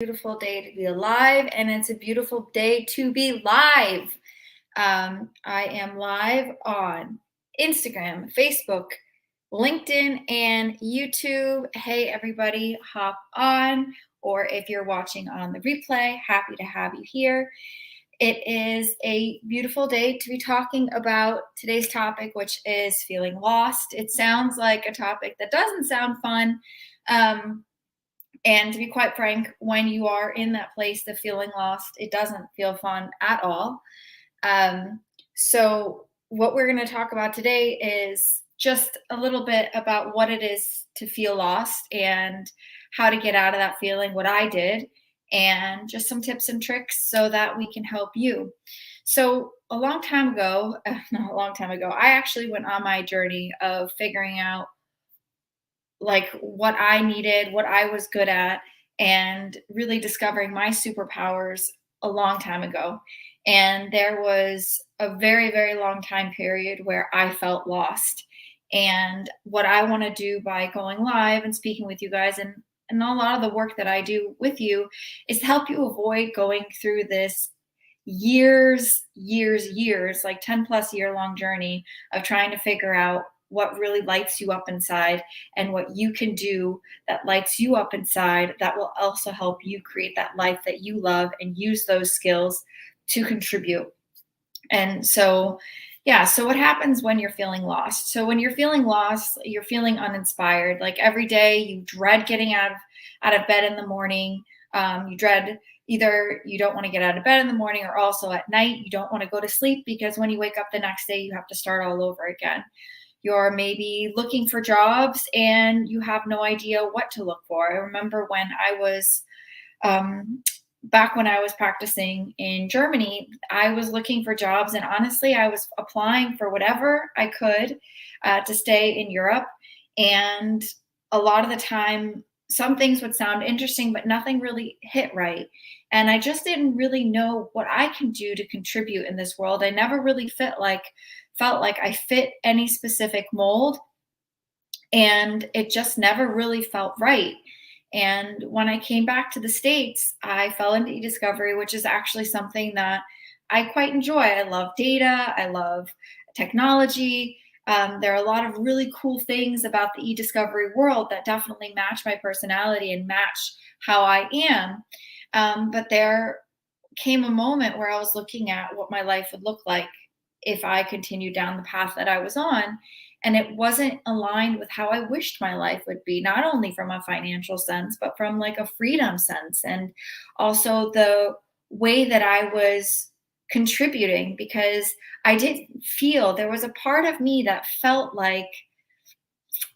Beautiful day to be alive, and it's a beautiful day to be live. I am live on Instagram, Facebook, LinkedIn, and YouTube. Hey, everybody, hop on, or if you're watching on the replay, happy to have you here. It is a beautiful day to be talking about today's topic, which is feeling lost. It sounds like a topic that doesn't sound fun. And to be quite frank, when you are in that place of feeling lost, it doesn't feel fun at all. Um, so, what we're going to talk about today is just a little bit about what it is to feel lost and how to get out of that feeling, what I did, and just some tips and tricks so that we can help you. So, a long time ago, not a long time ago, I actually went on my journey of figuring out like what I needed, what I was good at, and really discovering my superpowers a long time ago. And there was a very, very long time period where I felt lost. And what I want to do by going live and speaking with you guys and a lot of the work that I do with you is to help you avoid going through this years, like 10 plus year long journey of trying to figure out what really lights you up inside and what you can do that lights you up inside that will also help you create that life that you love and use those skills to contribute. And so, yeah, so what happens when you're feeling lost? So when you're feeling lost, you're feeling uninspired. Like every day you dread getting out of bed in the morning. You dread either you don't want to get out of bed in the morning, or also at night you don't want to go to sleep because when you wake up the next day you have to start all over again. You're maybe looking for jobs and you have no idea what to look for. I remember when I was back when I was practicing in Germany, I was looking for jobs, and honestly, I was applying for whatever I could to stay in Europe. And a lot of the time, some things would sound interesting, but nothing really hit right. And I just didn't really know what I can do to contribute in this world. I never really felt like I fit any specific mold, and it just never really felt right. And when I came back to the States, I fell into e-discovery, which is actually something that I quite enjoy. I love data, I love technology. There are a lot of really cool things about the e-discovery world that definitely match my personality and match how I am. But there came a moment where I was looking at what my life would look like if I continued down the path that I was on. And it wasn't aligned with how I wished my life would be, not only from a financial sense, but from like a freedom sense. And also the way that I was contributing, because I did feel there was a part of me that felt like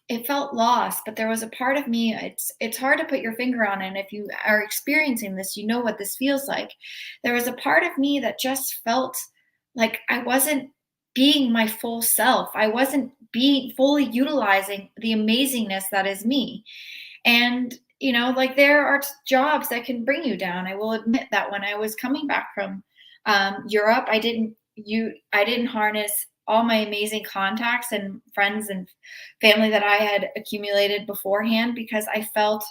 it felt lost, but there was a part of me, it's hard to put your finger on it. And if you are experiencing this, you know what this feels like. There was a part of me that just felt like I wasn't being my full self. I wasn't being fully utilizing the amazingness that is me. And like there are jobs that can bring you down. I will admit that when I was coming back from Europe, I didn't harness all my amazing contacts and friends and family that I had accumulated beforehand, because I felt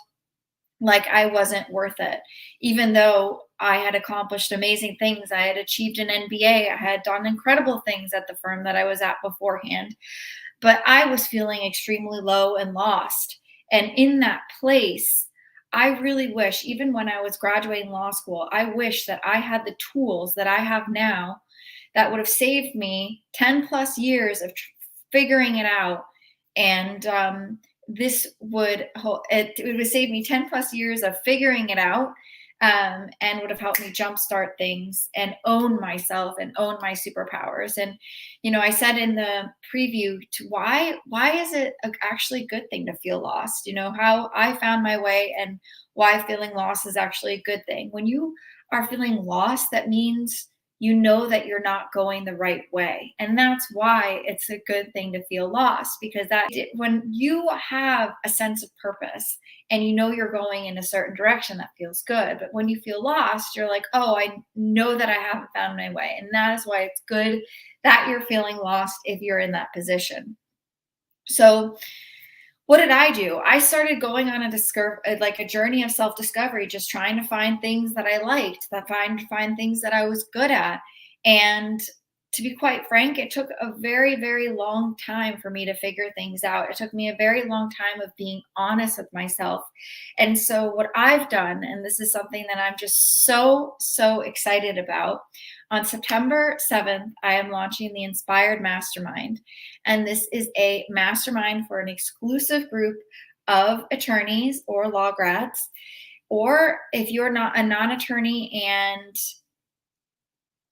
like I wasn't worth it. Even though I had accomplished amazing things, I had achieved an MBA, I had done incredible things at the firm that I was at beforehand, but I was feeling extremely low and lost. And in that place, I really wish, even when I was graduating law school, I wish that I had the tools that I have now that would have saved me 10 plus years of figuring it out. And this would have saved me 10 plus years of figuring it out, and would have helped me jumpstart things and own myself and own my superpowers. And I said in the preview, to why is it actually a good thing to feel lost? How I found my way and why feeling lost is actually a good thing. When you are feeling lost, that means you know that you're not going the right way. And that's why it's a good thing to feel lost, because when you have a sense of purpose and you know you're going in a certain direction, that feels good. But when you feel lost, you're like, oh, I know that I haven't found my way. And that is why it's good that you're feeling lost if you're in that position. So What did I do? I started going on like a journey of self-discovery, just trying to find things that I liked, that find things that I was good at. And to be quite frank, it took a very, very long time for me to figure things out. It took me a very long time of being honest with myself. And so what I've done, and this is something that I'm just so, so excited about, on September 7th, I am launching the Inspired Mastermind. And this is a mastermind for an exclusive group of attorneys or law grads. Or if you're not a non-attorney and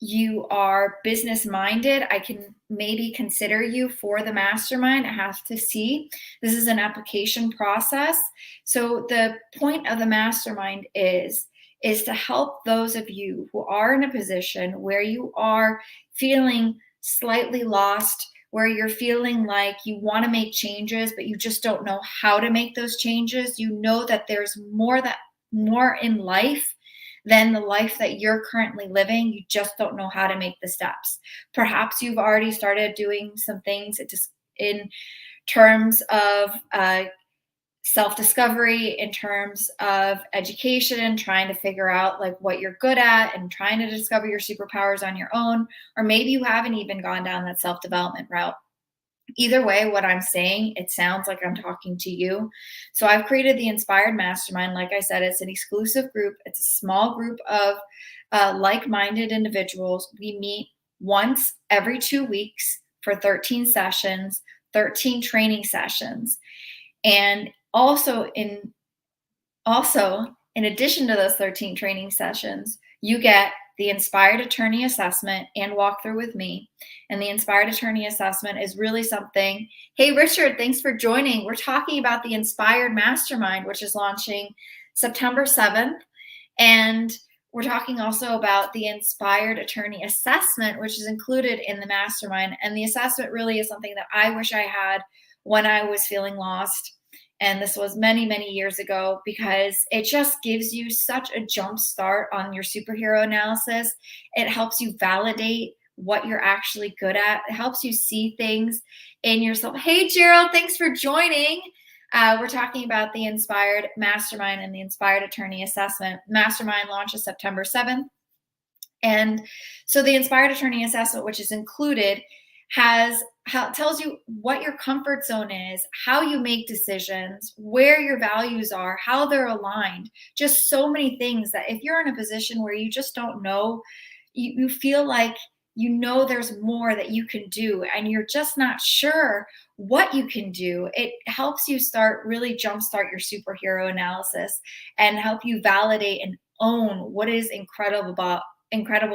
you are business minded, I can maybe consider you for the mastermind. I have to see. This is an application process. So the point of the mastermind is to help those of you who are in a position where you are feeling slightly lost, where you're feeling like you want to make changes but you just don't know how to make those changes. You know that there's more in life than the life that you're currently living. You just don't know how to make the steps. Perhaps you've already started doing some things in terms of self-discovery, in terms of education, trying to figure out like what you're good at and trying to discover your superpowers on your own. Or maybe you haven't even gone down that self-development route. Either way, what I'm saying, it sounds like I'm talking to you. So I've created the Inspired Mastermind. Like I said, it's an exclusive group. It's a small group of like-minded individuals. We meet once every 2 weeks for 13 sessions, 13 training sessions. And also, in addition to those 13 training sessions, you get the Inspired Attorney Assessment and walkthrough with me. And the Inspired Attorney Assessment is really something. Hey, Richard, thanks for joining. We're talking about the Inspired Mastermind, which is launching September 7th. And we're talking also about the Inspired Attorney Assessment, which is included in the mastermind. And the assessment really is something that I wish I had when I was feeling lost. And this was many, many years ago, because it just gives you such a jump start on your superhero analysis. It helps you validate what you're actually good at. It helps you see things in yourself. Hey, Gerald, thanks for joining. We're talking about the Inspired Mastermind and the Inspired Attorney Assessment. Mastermind launches September 7th. And so the Inspired Attorney Assessment, which is included, tells you what your comfort zone is, how you make decisions, where your values are, how they're aligned. Just so many things that if you're in a position where you just don't know, you feel like there's more that you can do and you're just not sure what you can do. It helps you really jumpstart your superhero analysis and help you validate and own what is incredible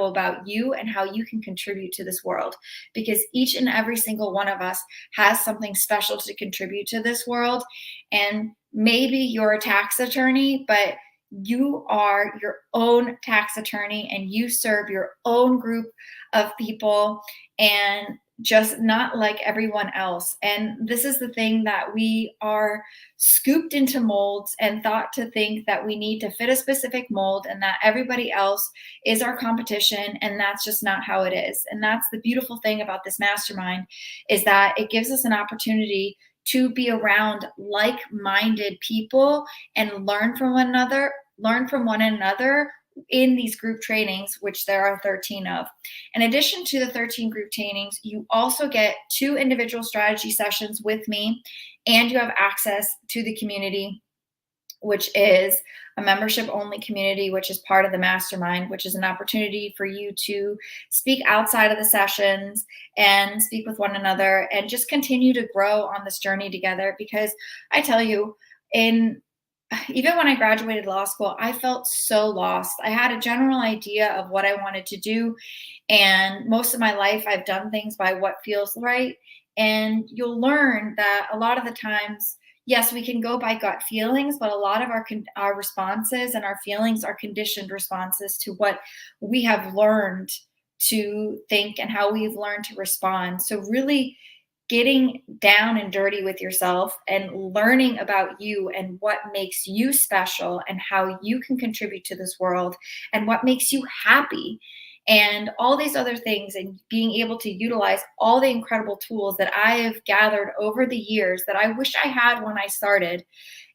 about you and how you can contribute to this world, because each and every single one of us has something special to contribute to this world. And maybe you're a tax attorney, but you are your own tax attorney and you serve your own group of people and just not like everyone else. And this is the thing, that we are scooped into molds and thought to think that we need to fit a specific mold and that everybody else is our competition. And that's just not how it is. And that's the beautiful thing about this mastermind, is that it gives us an opportunity to be around like-minded people and learn from one another in these group trainings, which there are 13 of. In addition to the 13 group trainings, you also get 2 individual strategy sessions with me, and you have access to the community, which is a membership only community, which is part of the mastermind, which is an opportunity for you to speak outside of the sessions and speak with one another and just continue to grow on this journey together. Because I tell you, even when I graduated law school, I felt so lost. I had a general idea of what I wanted to do. And most of my life, I've done things by what feels right. And you'll learn that a lot of the times, yes, we can go by gut feelings, but a lot of our responses and our feelings are conditioned responses to what we have learned to think and how we've learned to respond. So really getting down and dirty with yourself and learning about you and what makes you special and how you can contribute to this world and what makes you happy. and all these other things, and being able to utilize all the incredible tools that I have gathered over the years that I wish I had when I started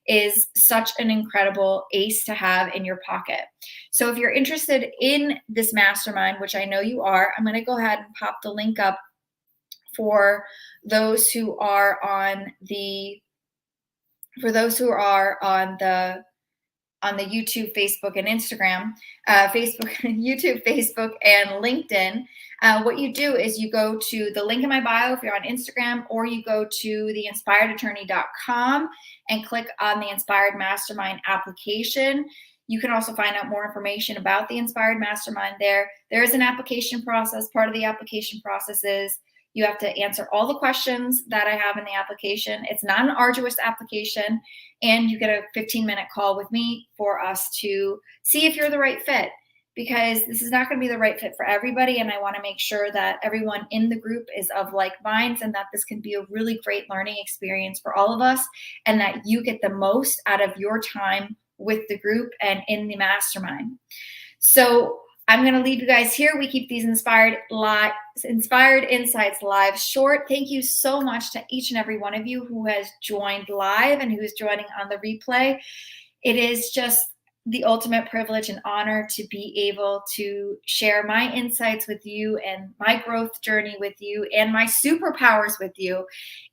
is such an incredible ace to have in your pocket. So if you're interested in this mastermind, which I know you are, I'm going to go ahead and pop the link up for those who are on the YouTube, Facebook, and Instagram, Facebook, YouTube, Facebook, and LinkedIn. What you do is you go to the link in my bio if you're on Instagram, or you go to theinspiredattorney.com and click on the Inspired Mastermind application. You can also find out more information about the Inspired Mastermind there. There is an application process. Part of the application process is you have to answer all the questions that I have in the application. It's not an arduous application, and you get a 15-minute call with me for us to see if you're the right fit, because this is not going to be the right fit for everybody, and I want to make sure that everyone in the group is of like minds, and that this can be a really great learning experience for all of us, and that you get the most out of your time with the group and in the mastermind. So I'm going to leave you guys here. We keep these inspired insights live short. Thank you so much to each and every one of you who has joined live and who is joining on the replay. It is just the ultimate privilege and honor to be able to share my insights with you and my growth journey with you and my superpowers with you.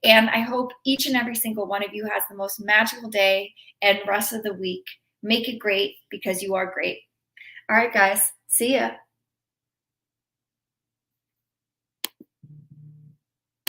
And I hope each and every single one of you has the most magical day and rest of the week. Make it great, because you are great. All right, guys. See ya.